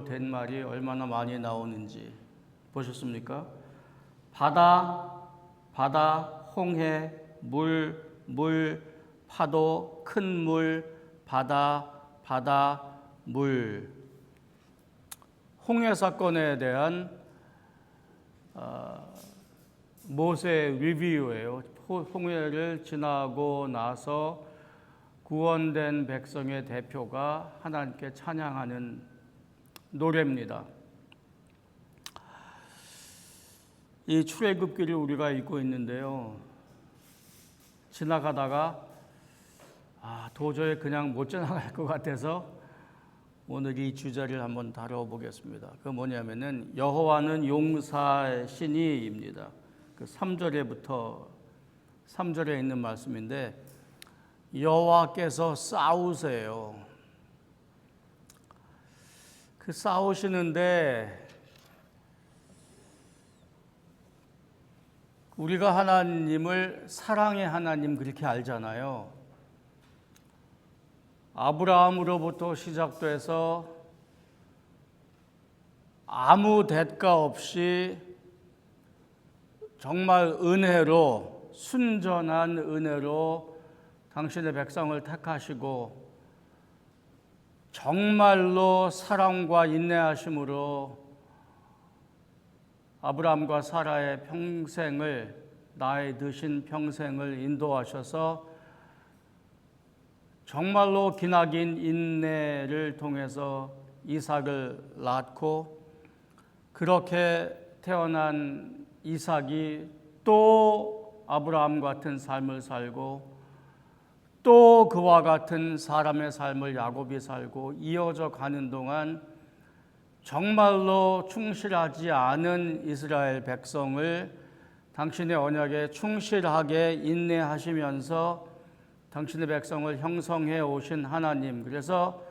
된 말이 얼마나 많이 나오는지 보셨습니까? 바다, 바다, 홍해, 물, 파도, 큰 물, 바다, 바다, 물. 홍해 사건에 대한 모세의 리뷰예요. 홍해를 지나고 나서 구원된 백성의 대표가 하나님께 찬양하는 노래입니다. 이 출애굽기를 우리가 읽고 있는데요. 지나가다가 도저히 그냥 못 지나갈 것 같아서 오늘 이 주제를 한번 다뤄보겠습니다. 그 뭐냐면은 여호와는 용사의 신이입니다. 그 3절에 있는 말씀인데 여호와께서 싸우세요. 그 싸우시는데 우리가 하나님을 사랑의 하나님 그렇게 알잖아요. 아브라함으로부터 시작돼서 아무 대가 없이 정말 은혜로, 순전한 은혜로 당신의 백성을 택하시고 정말로 사랑과 인내하심으로 아브라함과 사라의 평생을, 나의 드신 평생을 인도하셔서 정말로 기나긴 인내를 통해서 이삭을 낳고 그렇게 태어난 이삭이 또 아브라함 같은 삶을 살고 또 그와 같은 사람의 삶을 야곱이 살고 이어져 가는 동안 정말로 충실하지 않은 이스라엘 백성을 당신의 언약에 충실하게 인내하시면서 당신의 백성을 형성해 오신 하나님, 그래서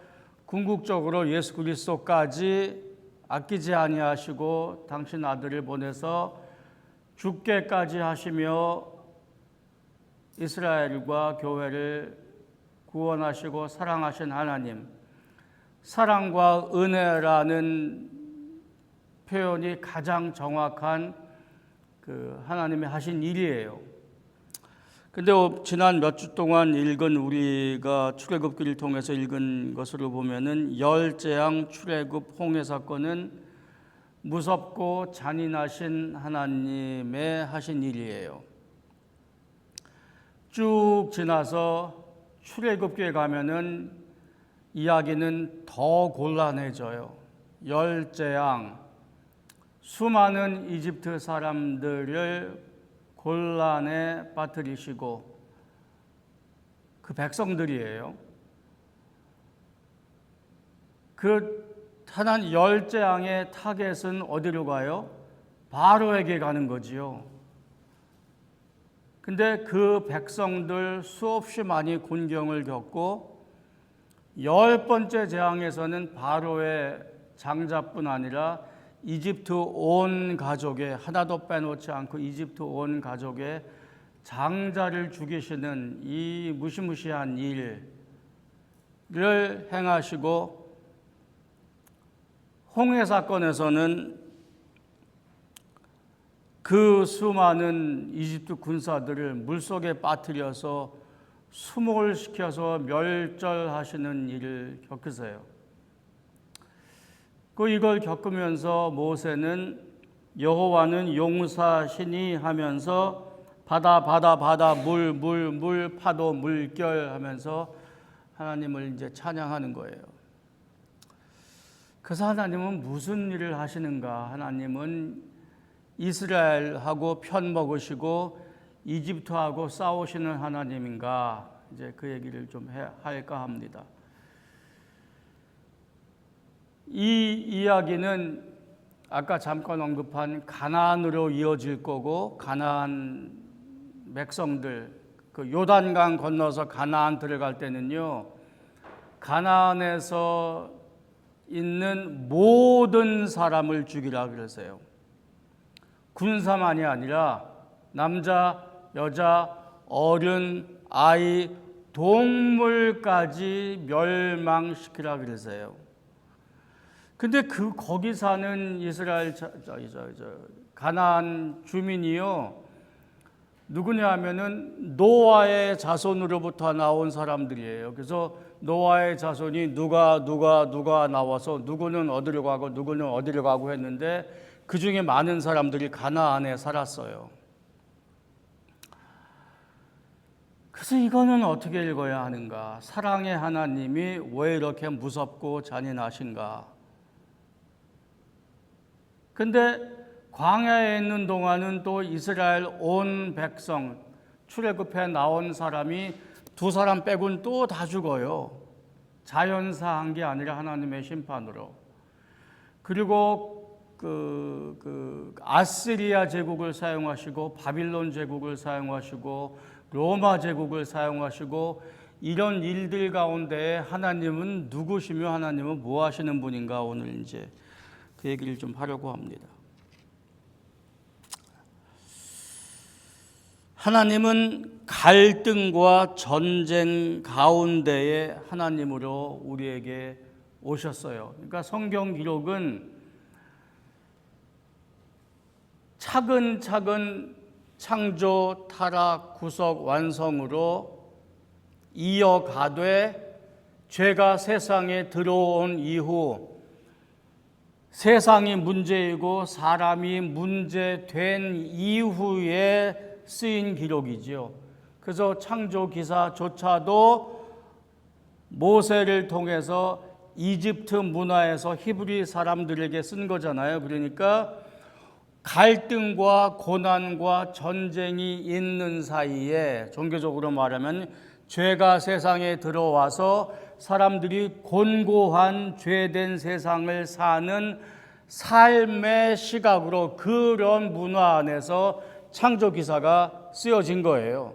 궁극적으로 예수 그리스도까지 아끼지 아니하시고 당신 아들을 보내서 죽게까지 하시며 이스라엘과 교회를 구원하시고 사랑하신 하나님, 사랑과 은혜라는 표현이 가장 정확한 그 하나님이 하신 일이에요. 근데 지난 몇 주 동안 읽은 우리가 출애굽기를 통해서 읽은 것으로 보면은 열재앙, 출애굽, 홍해 사건은 무섭고 잔인하신 하나님의 하신 일이에요. 쭉 지나서 출애굽기에 가면은 이야기는 더 곤란해져요. 열재앙, 수많은 이집트 사람들을 곤란에 빠뜨리시고 그 백성들이에요. 그 하나님 열재앙의 타겟은 어디로 가요? 바로에게 가는 거지요. 근데 그 백성들 수없이 많이 곤경을 겪고 10번째 재앙에서는 바로의 장자뿐 아니라 이집트 온 가족의, 하나도 빼놓지 않고 이집트 온 가족의 장자를 죽이시는 이 무시무시한 일을 행하시고, 홍해 사건에서는 그 수많은 이집트 군사들을 물속에 빠뜨려서 수목을 시켜서 멸절하시는 일을 겪으세요. 이걸 겪으면서 모세는 여호와는 용사시니 하면서 바다, 물, 파도, 물결 하면서 하나님을 이제 찬양하는 거예요. 그래서 하나님은 무슨 일을 하시는가? 하나님은 이스라엘하고 편 먹으시고 이집트하고 싸우시는 하나님인가? 이제 그 얘기를 좀 할까 합니다. 이 이야기는 아까 잠깐 언급한 가나안으로 이어질 거고, 가나안 백성들, 그 요단강 건너서 가나안 들어갈 때는요, 가나안에서 있는 모든 사람을 죽이라 그러세요. 군사만이 아니라 남자, 여자, 어른, 아이, 동물까지 멸망시키라 그러세요. 근데 거기 사는 이스라엘 가나안 주민이요, 누구냐 하면은 노아의 자손으로부터 나온 사람들이에요. 그래서 노아의 자손이 누가 나와서 누구는 어디로 가고 누구는 어디로 가고 했는데 그 중에 많은 사람들이 가나안에 살았어요. 그래서 이거는 어떻게 읽어야 하는가? 사랑의 하나님이 왜 이렇게 무섭고 잔인하신가? 근데 광야에 있는 동안은 또 이스라엘 온 백성, 출애굽해 나온 사람이 2사람 빼고는 또 다 죽어요. 자연사한 게 아니라 하나님의 심판으로. 그리고 아시리아 제국을 사용하시고 바빌론 제국을 사용하시고 로마 제국을 사용하시고 이런 일들 가운데 하나님은 누구시며 하나님은 뭐 하시는 분인가, 오늘 이제 그 얘기를 좀 하려고 합니다. 하나님은 갈등과 전쟁 가운데에 하나님으로 우리에게 오셨어요. 그러니까 성경 기록은 차근차근 창조, 타락, 구속, 완성으로 이어가되 죄가 세상에 들어온 이후 세상이 문제이고 사람이 문제된 이후에 쓰인 기록이지요. 그래서 창조 기사조차도 모세를 통해서 이집트 문화에서 히브리 사람들에게 쓴 거잖아요. 그러니까 갈등과 고난과 전쟁이 있는 사이에 종교적으로 말하면 죄가 세상에 들어와서 사람들이 곤고한 죄된 세상을 사는 삶의 시각으로 그런 문화 안에서 창조 기사가 쓰여진 거예요.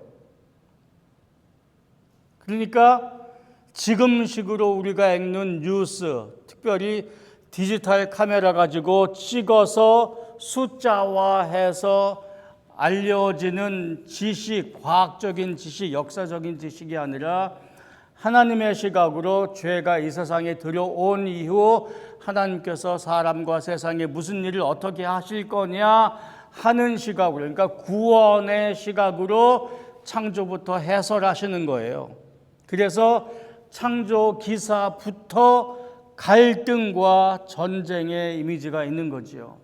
그러니까 지금식으로 우리가 읽는 뉴스, 특별히 디지털 카메라 가지고 찍어서 숫자화해서 알려지는 지식, 과학적인 지식, 역사적인 지식이 아니라 하나님의 시각으로 죄가 이 세상에 들어온 이후 하나님께서 사람과 세상에 무슨 일을 어떻게 하실 거냐 하는 시각으로, 그러니까 구원의 시각으로 창조부터 해설하시는 거예요. 그래서 창조 기사부터 갈등과 전쟁의 이미지가 있는 거지요.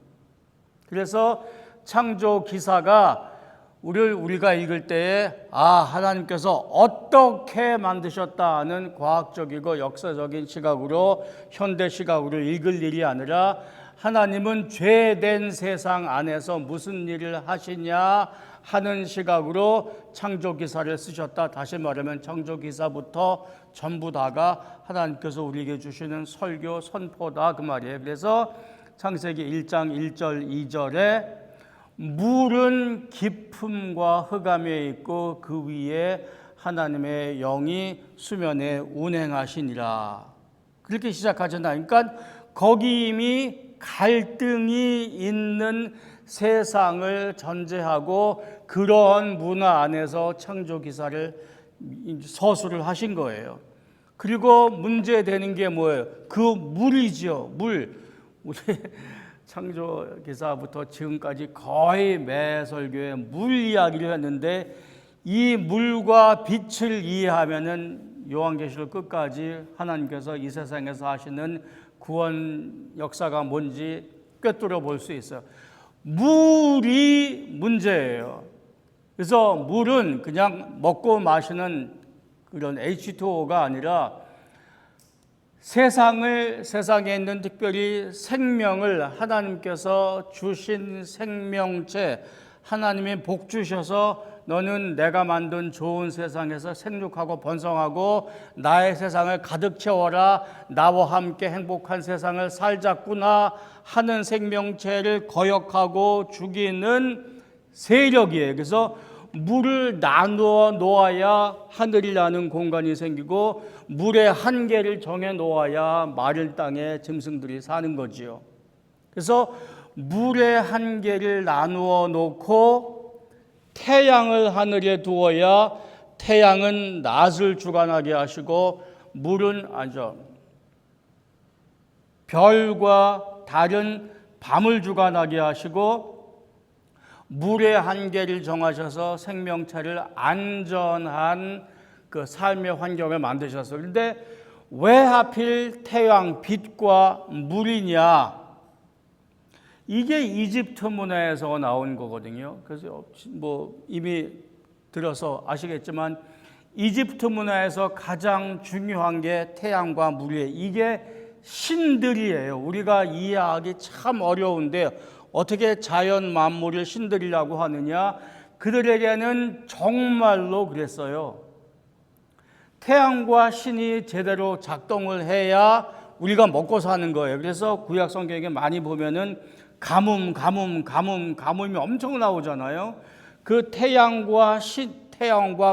그래서 창조 기사가 우리가 읽을 때에 하나님께서 어떻게 만드셨다 하는 과학적이고 역사적인 시각으로, 현대 시각으로 읽을 일이 아니라 하나님은 죄된 세상 안에서 무슨 일을 하시냐 하는 시각으로 창조 기사를 쓰셨다. 다시 말하면 창조 기사부터 전부 다가 하나님께서 우리에게 주시는 설교 선포다, 그 말이에요. 그래서 창세기 1장 1절 2절에 물은 깊음과 흑암에 있고 그 위에 하나님의 영이 수면에 운행하시니라, 그렇게 시작하잖아요. 그러니까 거기 이미 갈등이 있는 세상을 전제하고 그러한 문화 안에서 창조 기사를 서술을 하신 거예요. 그리고 문제되는 게 뭐예요? 그 물이죠. 물. 우리 창조 기사부터 지금까지 거의 매 설교에 물 이야기를 했는데 이 물과 빛을 이해하면은 요한계시록 끝까지 하나님께서 이 세상에서 하시는 구원 역사가 뭔지 꿰뚫어 볼 수 있어요. 물이 문제예요. 그래서 물은 그냥 먹고 마시는 그런 H2O가 아니라 세상에 있는 특별히 생명을 하나님께서 주신 생명체, 하나님이 복 주셔서 너는 내가 만든 좋은 세상에서 생육하고 번성하고 나의 세상을 가득 채워라, 나와 함께 행복한 세상을 살자꾸나 하는 생명체를 거역하고 죽이는 세력이에요. 그래서 물을 나누어 놓아야 하늘이 나는 공간이 생기고 물의 한계를 정해 놓아야 마른 땅에 짐승들이 사는 거지요. 그래서 물의 한계를 나누어 놓고 태양을 하늘에 두어야 태양은 낮을 주관하게 하시고 물은 별과 달은 밤을 주관하게 하시고 물의 한계를 정하셔서 생명체를 안전한 그 삶의 환경을 만드셨어요. 그런데 왜 하필 태양, 빛과 물이냐? 이게 이집트 문화에서 나온 거거든요. 그래서 뭐 이미 들어서 아시겠지만 이집트 문화에서 가장 중요한 게 태양과 물이에요. 이게 신들이에요. 우리가 이해하기 참 어려운데 어떻게 자연 만물을 신들이라고 하느냐? 그들에게는 정말로 그랬어요. 태양과 신이 제대로 작동을 해야 우리가 먹고 사는 거예요. 그래서 구약 성경에 많이 보면은 가뭄이 엄청 나오잖아요. 그 태양과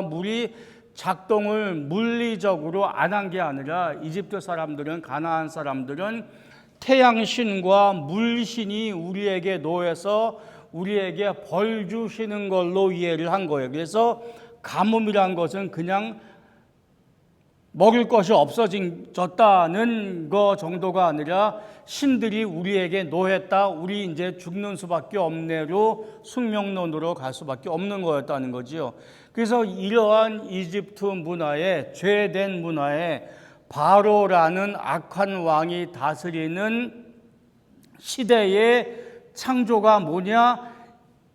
물이 작동을 물리적으로 안 한 게 아니라 이집트 사람들은, 가나안 사람들은 태양신과 물신이 우리에게 노해서 우리에게 벌 주시는 걸로 이해를 한 거예요. 그래서 가뭄이란 것은 그냥 먹을 것이 없어졌다는 거 정도가 아니라 신들이 우리에게 노했다, 우리 이제 죽는 수밖에 없네로 숙명론으로 갈 수밖에 없는 거였다는 거지요. 그래서 이러한 이집트 문화에, 죄된 문화에 바로라는 악한 왕이 다스리는 시대의 창조가 뭐냐?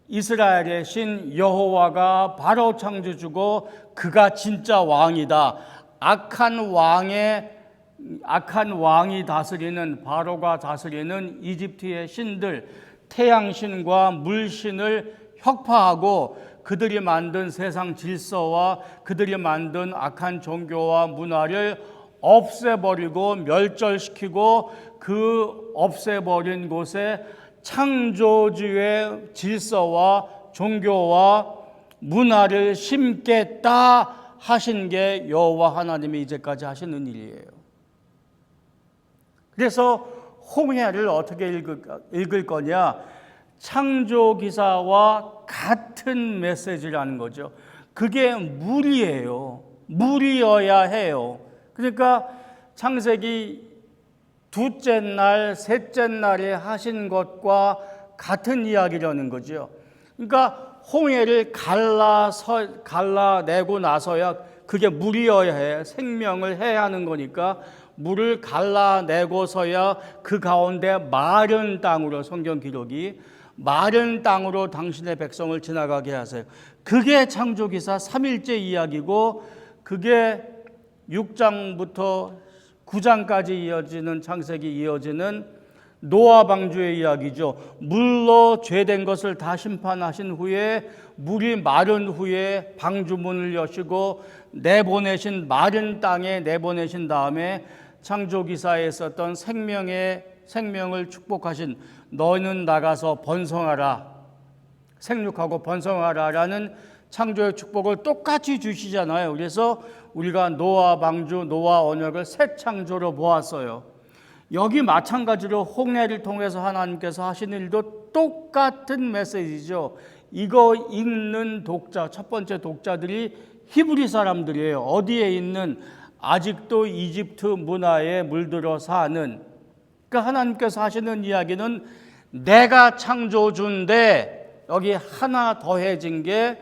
이스라엘의 신 여호와가 바로 창조주고 그가 진짜 왕이다. 악한 왕이 다스리는, 바로가 다스리는 이집트의 신들, 태양신과 물신을 혁파하고 그들이 만든 세상 질서와 그들이 만든 악한 종교와 문화를 없애버리고 멸절시키고 그 없애버린 곳에 창조주의 질서와 종교와 문화를 심겠다 하신 게 여호와 하나님이 이제까지 하시는 일이에요. 그래서 홍해를 어떻게 읽을 거냐? 창조기사와 같은 메시지라는 거죠. 그게 물이에요. 물이어야 해요. 그러니까 창세기 둘째 날, 셋째 날에 하신 것과 같은 이야기라는 거죠. 그러니까 홍해를 갈라내고 나서야 그게 물이어야 해. 생명을 해야 하는 거니까 물을 갈라내고서야 그 가운데 마른 땅으로, 성경 기록이 마른 땅으로 당신의 백성을 지나가게 하세요. 그게 창조기사 3일째 이야기고 그게 6장부터 9장까지 이어지는, 창세기 이어지는 노아 방주의 이야기죠. 물로 죄된 것을 다 심판하신 후에 물이 마른 후에 방주문을 여시고 내보내신, 마른 땅에 내보내신 다음에 창조기사에 있었던 생명을 축복하신 너는 나가서 번성하라, 생육하고 번성하라라는 창조의 축복을 똑같이 주시잖아요. 그래서 우리가 노아 방주, 노아 언약을 새 창조로 보았어요. 여기 마찬가지로 홍해를 통해서 하나님께서 하시는 일도 똑같은 메시지죠. 이거 읽는 독자, 첫 번째 독자들이 히브리 사람들이에요. 어디에 있는, 아직도 이집트 문화에 물들어 사는. 그러니까 하나님께서 하시는 이야기는 내가 창조주인데 여기 하나 더해진 게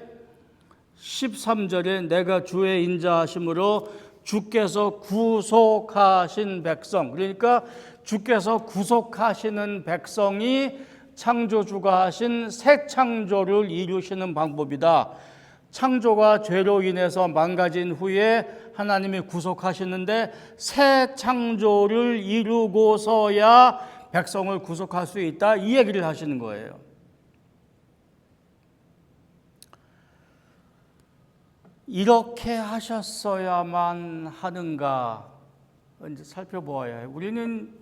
13절에 내가 주의 인자하심으로 주께서 구속하신 백성, 그러니까 주께서 구속하시는 백성이 창조주가 하신 새 창조를 이루시는 방법이다. 창조가 죄로 인해서 망가진 후에 하나님이 구속하시는데 새 창조를 이루고서야 백성을 구속할 수 있다, 이 얘기를 하시는 거예요. 이렇게 하셨어야만 하는가 이제 살펴보아야 해요. 우리는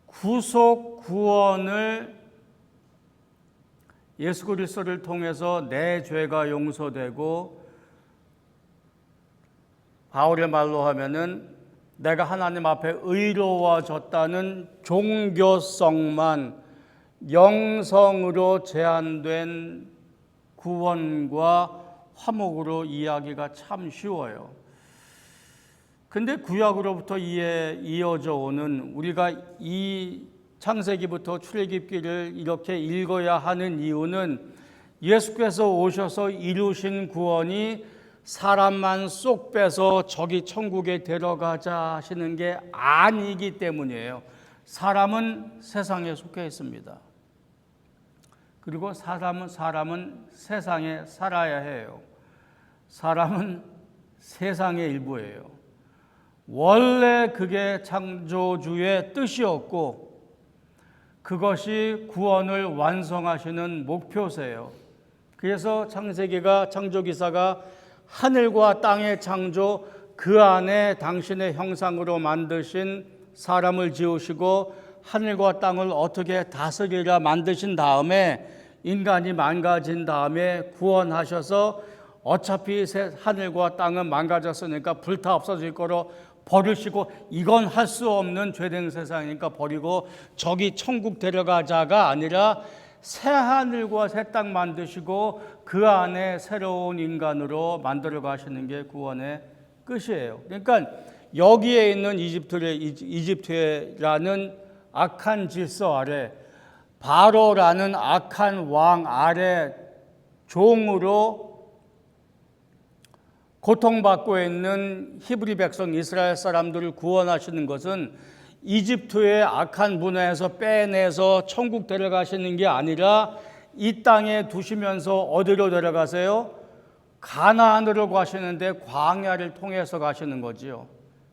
구속 구원을 예수 그리스도를 통해서 내 죄가 용서되고, 바울의 말로 하면은 내가 하나님 앞에 의로워졌다는 종교성만, 영성으로 제한된 구원과 화목으로 이야기가 참 쉬워요. 근데 구약으로부터 이어져 오는 우리가 이 창세기부터 출애굽기를 이렇게 읽어야 하는 이유는 예수께서 오셔서 이루신 구원이 사람만 쏙 빼서 저기 천국에 데려가자 하시는 게 아니기 때문이에요. 사람은 세상에 속해 있습니다. 그리고 사람은 세상에 살아야 해요. 사람은 세상의 일부예요. 원래 그게 창조주의 뜻이었고 그것이 구원을 완성하시는 목표세요. 그래서 창조기사가 하늘과 땅의 창조 그 안에 당신의 형상으로 만드신 사람을 지으시고 하늘과 땅을 어떻게 다스리라 만드신 다음에 인간이 망가진 다음에 구원하셔서 어차피 하늘과 땅은 망가졌으니까 불타 없어질 거로 버리시고 이건 할 수 없는 죄된 세상이니까 버리고 저기 천국 데려가자가 아니라 새 하늘과 새 땅 만드시고 그 안에 새로운 인간으로 만들어 가시는 게 구원의 끝이에요. 그러니까 여기에 있는 이집트라는 악한 질서 아래 바로라는 악한 왕 아래 종으로 고통받고 있는 히브리 백성 이스라엘 사람들을 구원하시는 것은 이집트의 악한 문화에서 빼내서 천국 데려가시는 게 아니라 이 땅에 두시면서 어디로 데려가세요? 가나안으로 가시는데 광야를 통해서 가시는 거지요.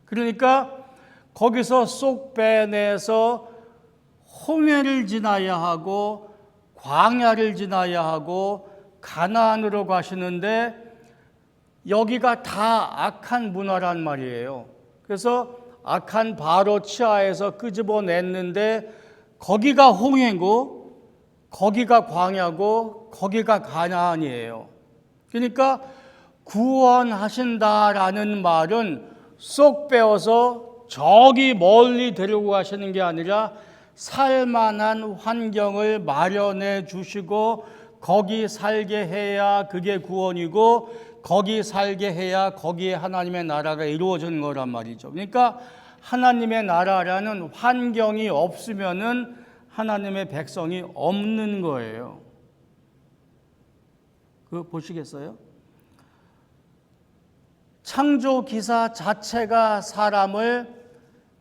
그러니까 거기서 쏙 빼내서 홍해를 지나야 하고 광야를 지나야 하고 가나안으로 가시는데 여기가 다 악한 문화란 말이에요. 그래서 악한 바로 치하에서 끄집어냈는데 거기가 홍해고 거기가 광야고 거기가 가나안이에요. 그러니까 구원하신다라는 말은 쏙 빼어서 저기 멀리 데리고 가시는 게 아니라 살만한 환경을 마련해 주시고 거기 살게 해야 그게 구원이고 거기 살게 해야 거기에 하나님의 나라가 이루어지는 거란 말이죠. 그러니까 하나님의 나라라는 환경이 없으면은 하나님의 백성이 없는 거예요. 그거 보시겠어요? 창조 기사 자체가 사람을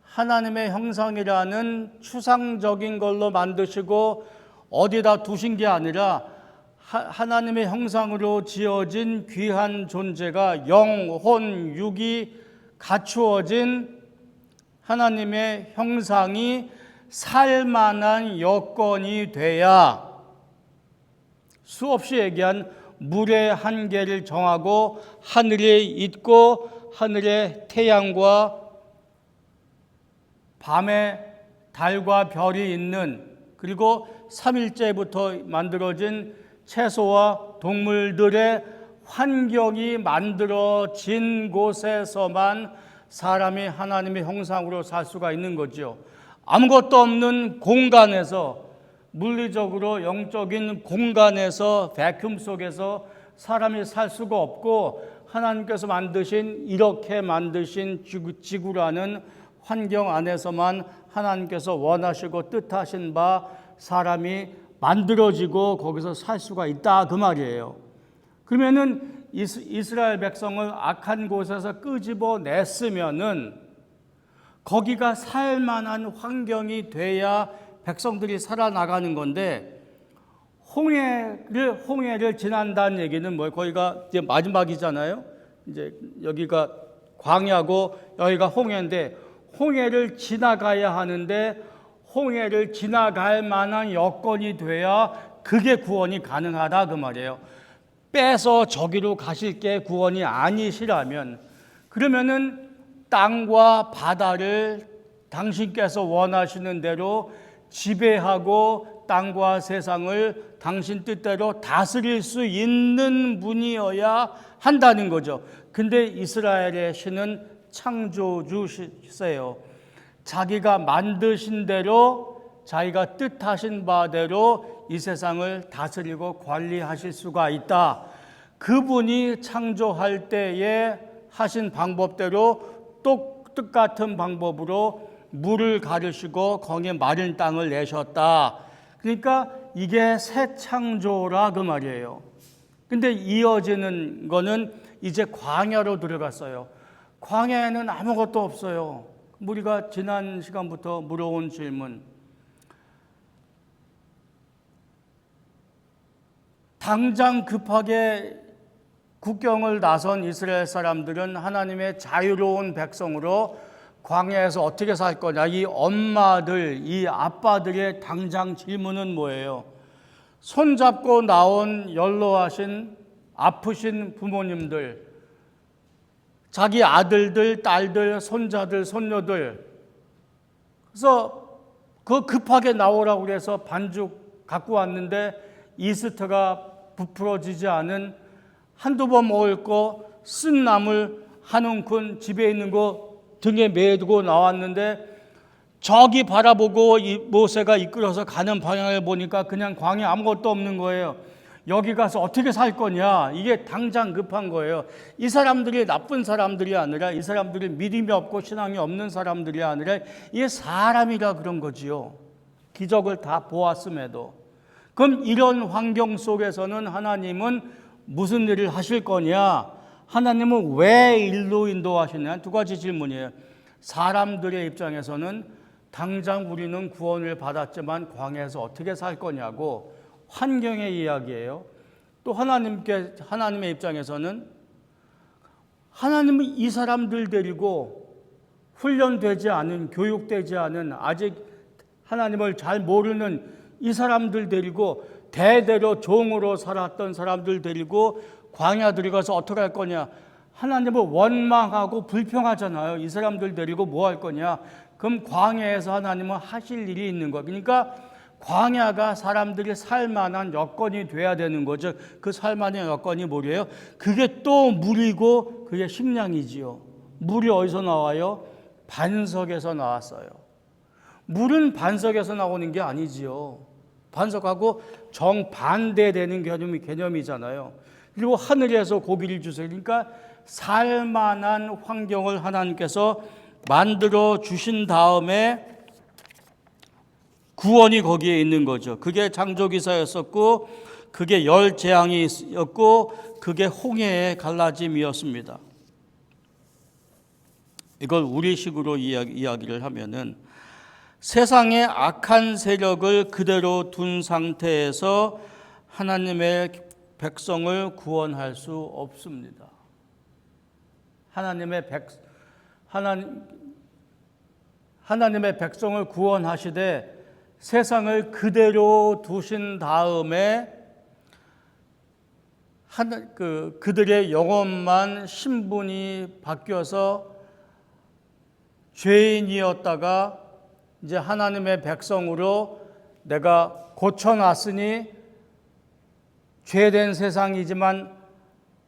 하나님의 형상이라는 추상적인 걸로 만드시고 어디다 두신 게 아니라 하나님의 형상으로 지어진 귀한 존재가 영혼, 육이 갖추어진 하나님의 형상이 살만한 여건이 돼야 수없이 얘기한 물의 한계를 정하고 하늘에 있고 하늘에 태양과 밤에 달과 별이 있는 그리고 3일째부터 만들어진 채소와 동물들의 환경이 만들어진 곳에서만 사람이 하나님의 형상으로 살 수가 있는 거죠. 아무것도 없는 공간에서 물리적으로 영적인 공간에서 베큐um 속에서 사람이 살 수가 없고 하나님께서 이렇게 만드신 지구라는 환경 안에서만 하나님께서 원하시고 뜻하신 바 사람이 만들어지고 거기서 살 수가 있다 그 말이에요. 그러면은 이스라엘 백성을 악한 곳에서 끄집어냈으면은 거기가 살만한 환경이 돼야 백성들이 살아나가는 건데 홍해를 지난다는 얘기는 뭐예요? 거기가 이제 마지막이잖아요. 이제 여기가 광야고 여기가 홍해인데 홍해를 지나가야 하는데 홍해를 지나갈 만한 여건이 돼야 그게 구원이 가능하다 그 말이에요. 빼서 저기로 가실 게 구원이 아니시라면 그러면은 땅과 바다를 당신께서 원하시는 대로 지배하고 땅과 세상을 당신 뜻대로 다스릴 수 있는 분이어야 한다는 거죠. 근데 이스라엘의 신은 창조주세요. 자기가 만드신 대로 자기가 뜻하신 바대로 이 세상을 다스리고 관리하실 수가 있다. 그분이 창조할 때에 하신 방법대로 똑 똑같은 방법으로 물을 가르시고 거기에 마른 땅을 내셨다. 그러니까 이게 새 창조라 그 말이에요. 근데 이어지는 거는 이제 광야로 들어갔어요. 광야에는 아무것도 없어요. 우리가 지난 시간부터 물어온 질문. 당장 급하게 국경을 나선 이스라엘 사람들은 하나님의 자유로운 백성으로 광야에서 어떻게 살 거냐. 이 엄마들, 이 아빠들의 당장 질문은 뭐예요? 손잡고 나온 연로하신 아프신 부모님들, 자기 아들들, 딸들, 손자들, 손녀들, 그래서 그 급하게 나오라고 그래서 반죽 갖고 왔는데 이스트가 부풀어지지 않은 한두 번 먹을 거 쓴 나물 한 움큼 집에 있는 거 등에 매두고 나왔는데 저기 바라보고 모세가 이끌어서 가는 방향을 보니까 그냥 광야 아무것도 없는 거예요. 여기 가서 어떻게 살 거냐. 이게 당장 급한 거예요. 이 사람들이 나쁜 사람들이 아니라, 이 사람들이 믿음이 없고 신앙이 없는 사람들이 아니라 이게 사람이라 그런 거지요. 기적을 다 보았음에도. 그럼 이런 환경 속에서는 하나님은 무슨 일을 하실 거냐? 하나님은 왜 일로 인도하시냐? 두 가지 질문이에요. 사람들의 입장에서는 당장 우리는 구원을 받았지만 광야에서 어떻게 살 거냐고, 환경의 이야기예요. 또 하나님의 입장에서는 하나님은 이 사람들 데리고 훈련되지 않은, 교육되지 않은, 아직 하나님을 잘 모르는 이 사람들 데리고 대대로 종으로 살았던 사람들 데리고 광야 들어가서 어떻게 할 거냐. 하나님을 원망하고 불평하잖아요. 이 사람들 데리고 뭐 할 거냐. 그럼 광야에서 하나님은 하실 일이 있는 거예요. 그러니까 광야가 사람들이 살만한 여건이 돼야 되는 거죠. 그 살만한 여건이 뭐예요? 그게 또 물이고 그게 식량이지요. 물이 어디서 나와요? 반석에서 나왔어요. 물은 반석에서 나오는 게 아니지요. 반석하고 정반대되는 개념이잖아요. 그리고 하늘에서 고기를 주세요. 그러니까 살만한 환경을 하나님께서 만들어 주신 다음에 구원이 거기에 있는 거죠. 그게 창조기사였었고, 그게 열재앙이었고, 그게 홍해의 갈라짐이었습니다. 이걸 우리식으로 이야기를 하면은 세상의 악한 세력을 그대로 둔 상태에서 하나님의 백성을 구원할 수 없습니다. 하나님의 백성을 구원하시되 세상을 그대로 두신 다음에 그들의 영혼만 신분이 바뀌어서 죄인이었다가 이제 하나님의 백성으로 내가 고쳐놨으니 죄된 세상이지만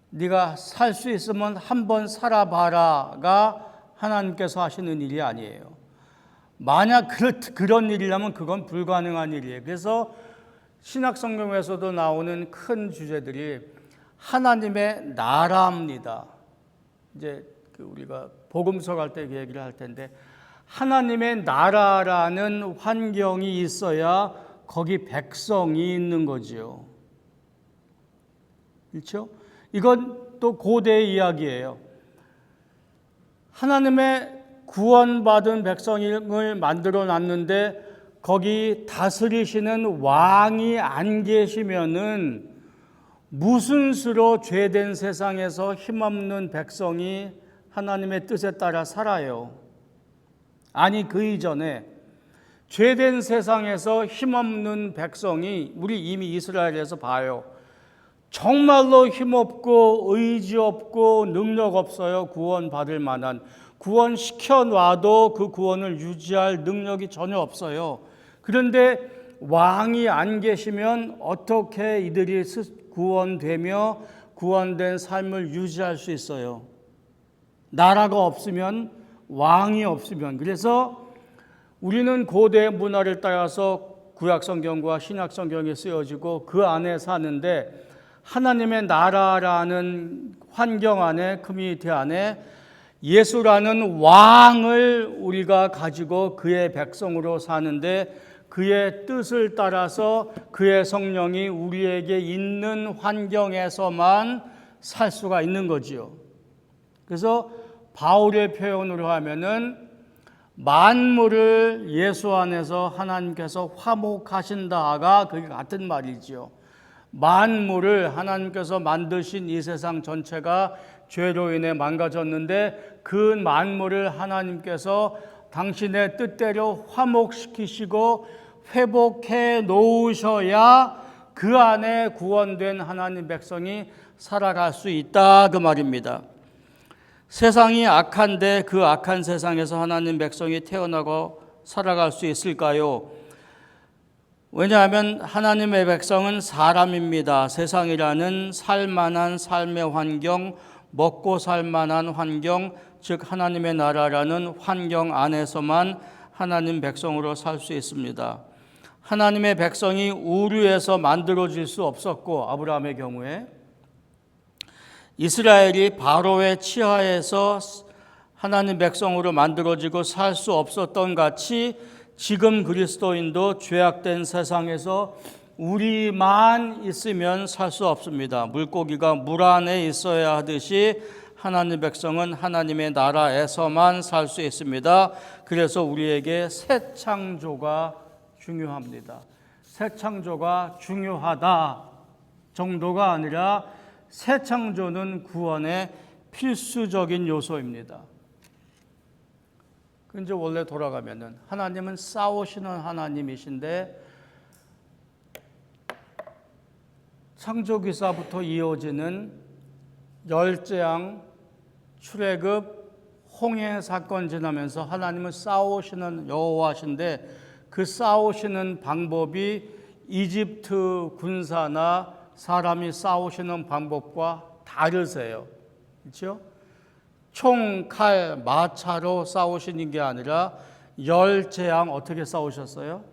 네가 살 수 있으면 한번 살아봐라가 하나님께서 하시는 일이 아니에요. 만약 그런 일이라면 그건 불가능한 일이에요. 그래서 신약성경에서도 나오는 큰 주제들이 하나님의 나라입니다. 이제 우리가 복음서 갈 때 그 얘기를 할 텐데, 하나님의 나라라는 환경이 있어야 거기 백성이 있는 거지요. 그렇죠? 이건 또 고대의 이야기예요. 하나님의 구원받은 백성을 만들어 놨는데 거기 다스리시는 왕이 안 계시면은 무슨 수로 죄된 세상에서 힘없는 백성이 하나님의 뜻에 따라 살아요. 아니, 그 이전에 죄된 세상에서 힘없는 백성이, 우리 이미 이스라엘에서 봐요. 정말로 힘없고 의지 없고 능력 없어요. 구원받을 만한. 구원시켜 놔도 그 구원을 유지할 능력이 전혀 없어요. 그런데 왕이 안 계시면 어떻게 이들이 구원되며 구원된 삶을 유지할 수 있어요? 나라가 없으면, 왕이 없으면. 그래서 우리는 고대 문화를 따라서 구약성경과 신약성경이 쓰여지고 그 안에 사는데, 하나님의 나라라는 환경 안에, 커뮤니티 안에 예수라는 왕을 우리가 가지고 그의 백성으로 사는데 그의 뜻을 따라서 그의 성령이 우리에게 있는 환경에서만 살 수가 있는 거지요. 그래서 바울의 표현으로 하면은 만물을 예수 안에서 하나님께서 화목하신다가 그게 같은 말이지요. 만물을 하나님께서 만드신 이 세상 전체가 죄로 인해 망가졌는데 그 만물을 하나님께서 당신의 뜻대로 화목시키시고 회복해 놓으셔야 그 안에 구원된 하나님 백성이 살아갈 수 있다 그 말입니다. 세상이 악한데 그 악한 세상에서 하나님 백성이 태어나고 살아갈 수 있을까요? 왜냐하면 하나님의 백성은 사람입니다. 세상이라는 살만한 삶의 환경, 먹고 살만한 환경, 즉 하나님의 나라라는 환경 안에서만 하나님 백성으로 살 수 있습니다. 하나님의 백성이 우르에서 만들어질 수 없었고, 아브라함의 경우에 이스라엘이 바로의 치하에서 하나님 백성으로 만들어지고 살 수 없었던 같이 지금 그리스도인도 죄악된 세상에서 우리만 있으면 살 수 없습니다. 물고기가 물 안에 있어야 하듯이 하나님 백성은 하나님의 나라에서만 살 수 있습니다. 그래서 우리에게 새 창조가 중요합니다. 새 창조가 중요하다 정도가 아니라 새 창조는 구원의 필수적인 요소입니다. 이제 원래 돌아가면은 하나님은 싸우시는 하나님이신데 창조기사부터 이어지는 열재앙, 출애굽, 홍해 사건 지나면서 하나님은 싸우시는 여호와신데 그 싸우시는 방법이 이집트 군사나 사람이 싸우시는 방법과 다르세요. 그렇죠? 총, 칼, 마차로 싸우시는 게 아니라 열재앙 어떻게 싸우셨어요?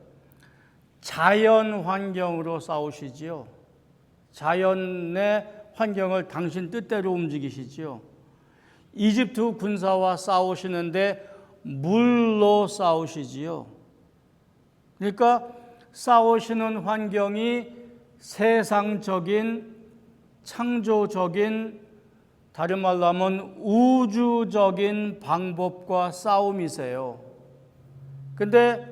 자연 환경으로 싸우시지요. 자연의 환경을 당신 뜻대로 움직이시지요. 이집트 군사와 싸우시는데 물로 싸우시지요. 그러니까 싸우시는 환경이 세상적인, 창조적인, 다른 말로 하면 우주적인 방법과 싸움이세요. 근데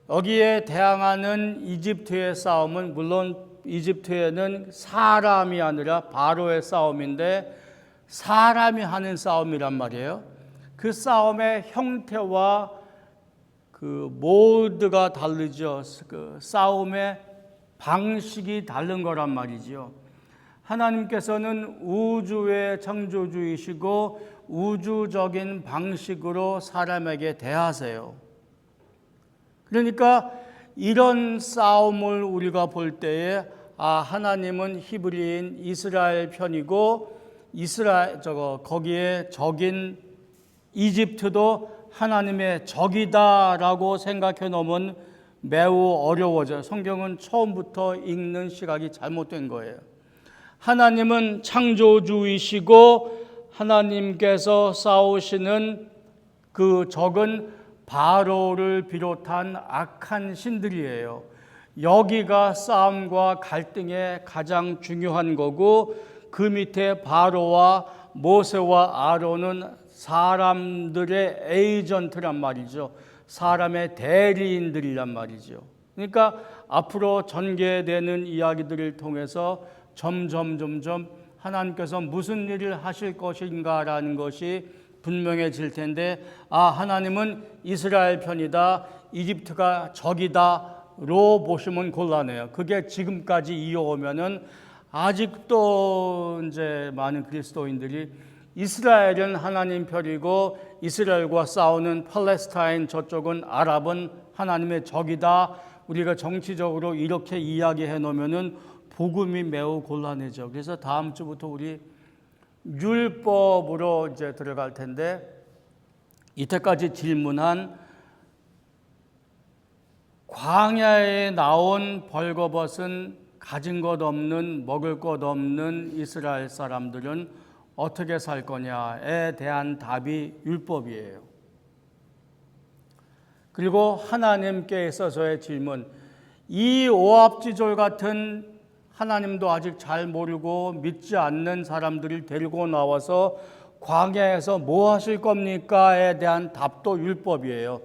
여기에 대항하는 이집트의 싸움은 물론 이집트에는 사람이 아니라 바로의 싸움인데 사람이 하는 싸움이란 말이에요. 그 싸움의 형태와 그 모드가 다르죠. 그 싸움의 방식이 다른 거란 말이죠. 하나님께서는 우주의 창조주이시고 우주적인 방식으로 사람에게 대하세요. 그러니까 이런 싸움을 우리가 볼 때에 하나님은 히브리인 이스라엘 편이고 거기에 적인 이집트도 하나님의 적이다라고 생각해 놓으면 매우 어려워져요. 성경은 처음부터 읽는 시각이 잘못된 거예요. 하나님은 창조주이시고 하나님께서 싸우시는 그 적은 바로를 비롯한 악한 신들이에요. 여기가 싸움과 갈등의 가장 중요한 거고 그 밑에 바로와 모세와 아론은 사람들의 에이전트란 말이죠. 사람의 대리인들이란 말이죠. 그러니까 앞으로 전개되는 이야기들을 통해서 점점 하나님께서 무슨 일을 하실 것인가라는 것이 분명해질 텐데 하나님은 이스라엘 편이다, 이집트가 적이다로 보시면 곤란해요. 그게 지금까지 이어오면은 아직도 이제 많은 그리스도인들이 이스라엘은 하나님 편이고 이스라엘과 싸우는 팔레스타인 저쪽은 아랍은 하나님의 적이다. 우리가 정치적으로 이렇게 이야기해 놓으면은 복음이 매우 곤란해져. 그래서 다음 주부터 우리 율법으로 이제 들어갈 텐데 이때까지 질문한 광야에 나온 벌거벗은 가진 것 없는 먹을 것 없는 이스라엘 사람들은 어떻게 살 거냐에 대한 답이 율법이에요. 그리고 하나님께 있어서의 질문, 이 오합지졸 같은 하나님도 아직 잘 모르고 믿지 않는 사람들을 데리고 나와서 광야에서 뭐 하실 겁니까?에 대한 답도 율법이에요.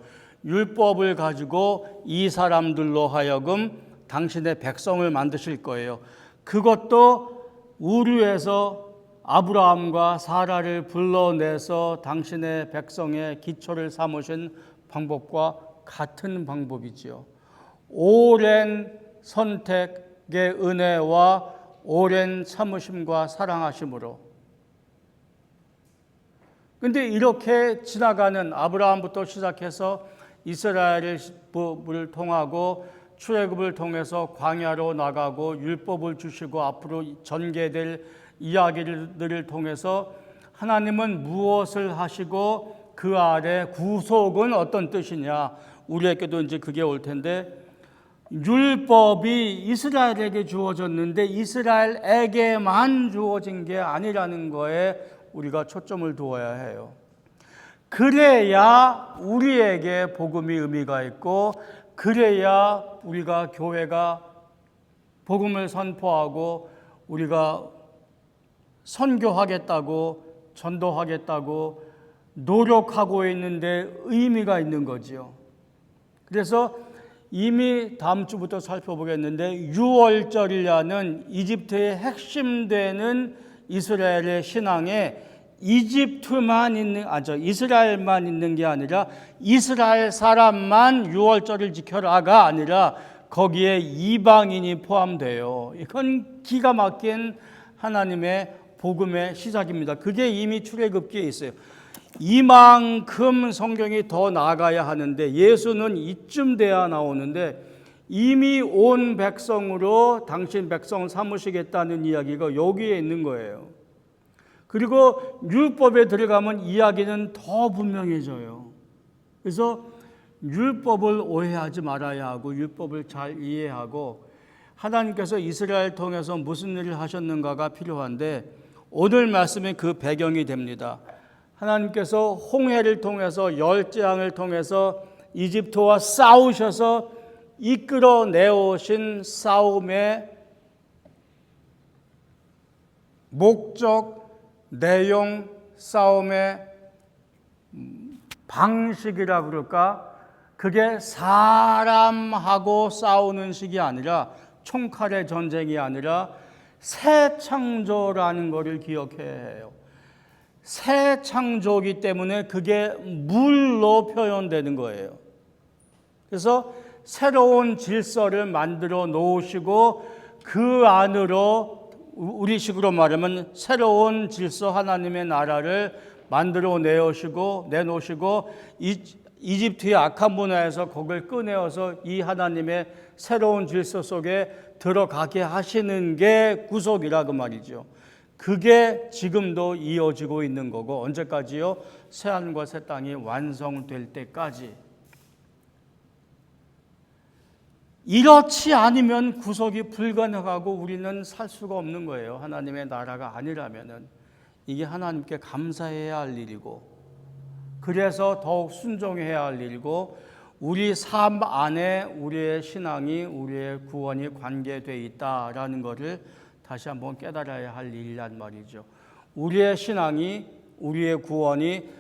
율법을 가지고 이 사람들로 하여금 당신의 백성을 만드실 거예요. 그것도 우르에서 아브라함과 사라를 불러내서 당신의 백성의 기초를 삼으신 방법과 같은 방법이지요. 오랜 선택의 은혜와 오랜 참으심과 사랑하심으로. 근데 이렇게 지나가는 아브라함부터 시작해서 이스라엘을 통하고 출애굽을 통해서 광야로 나가고 율법을 주시고 앞으로 전개될 이야기들을 통해서 하나님은 무엇을 하시고 그 아래 구속은 어떤 뜻이냐, 우리에게도 이제 그게 올 텐데, 율법이 이스라엘에게 주어졌는데 이스라엘에게만 주어진 게 아니라는 거에 우리가 초점을 두어야 해요. 그래야 우리에게 복음이 의미가 있고, 그래야 우리가 교회가 복음을 선포하고 우리가 선교하겠다고 전도하겠다고 노력하고 있는데 의미가 있는 거지요. 그래서 이미 다음 주부터 살펴보겠는데, 유월절이라는 이집트의 핵심되는 이스라엘의 신앙에 이집트만 있는, 이스라엘만 있는 게 아니라 이스라엘 사람만 유월절을 지켜라가 아니라 거기에 이방인이 포함돼요. 이건 기가 막힌 하나님의 복음의 시작입니다. 그게 이미 출애굽기에 있어요. 이만큼 성경이 더 나아가야 하는데 예수는 이쯤 돼야 나오는데 이미 온 백성으로 당신 백성을 삼으시겠다는 이야기가 여기에 있는 거예요. 그리고 율법에 들어가면 이야기는 더 분명해져요. 그래서 율법을 오해하지 말아야 하고 율법을 잘 이해하고 하나님께서 이스라엘 통해서 무슨 일을 하셨는가가 필요한데, 오늘 말씀이 그 배경이 됩니다. 하나님께서 홍해를 통해서 열재앙을 통해서 이집트와 싸우셔서 이끌어내오신 싸움의 목적, 내용, 싸움의 방식이라 그럴까? 그게 사람하고 싸우는 식이 아니라, 총칼의 전쟁이 아니라 새 창조라는 것을 기억해야 해요. 새 창조이기 때문에 그게 물로 표현되는 거예요. 그래서 새로운 질서를 만들어 놓으시고 그 안으로 우리식으로 말하면 새로운 질서, 하나님의 나라를 만들어 내놓으시고 이집트의 악한 문화에서 그걸 꺼내어서 이 하나님의 새로운 질서 속에 들어가게 하시는 게 구속이라 그 말이죠. 그게 지금도 이어지고 있는 거고, 언제까지요? 새하늘과 새 땅이 완성될 때까지. 이렇지 않으면 구속이 불가능하고 우리는 살 수가 없는 거예요. 하나님의 나라가 아니라면은. 이게 하나님께 감사해야 할 일이고, 그래서 더욱 순종해야 할 일이고, 우리 삶 안에 우리의 신앙이, 우리의 구원이 관계되어 있다라는 것을 다시 한번 깨달아야 할 일이란 말이죠. 우리의 신앙이, 우리의 구원이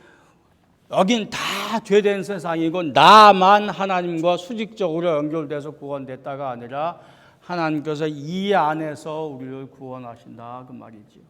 여긴 다 죄된 세상이고 나만 하나님과 수직적으로 연결돼서 구원됐다가 아니라 하나님께서 이 안에서 우리를 구원하신다 그 말이죠.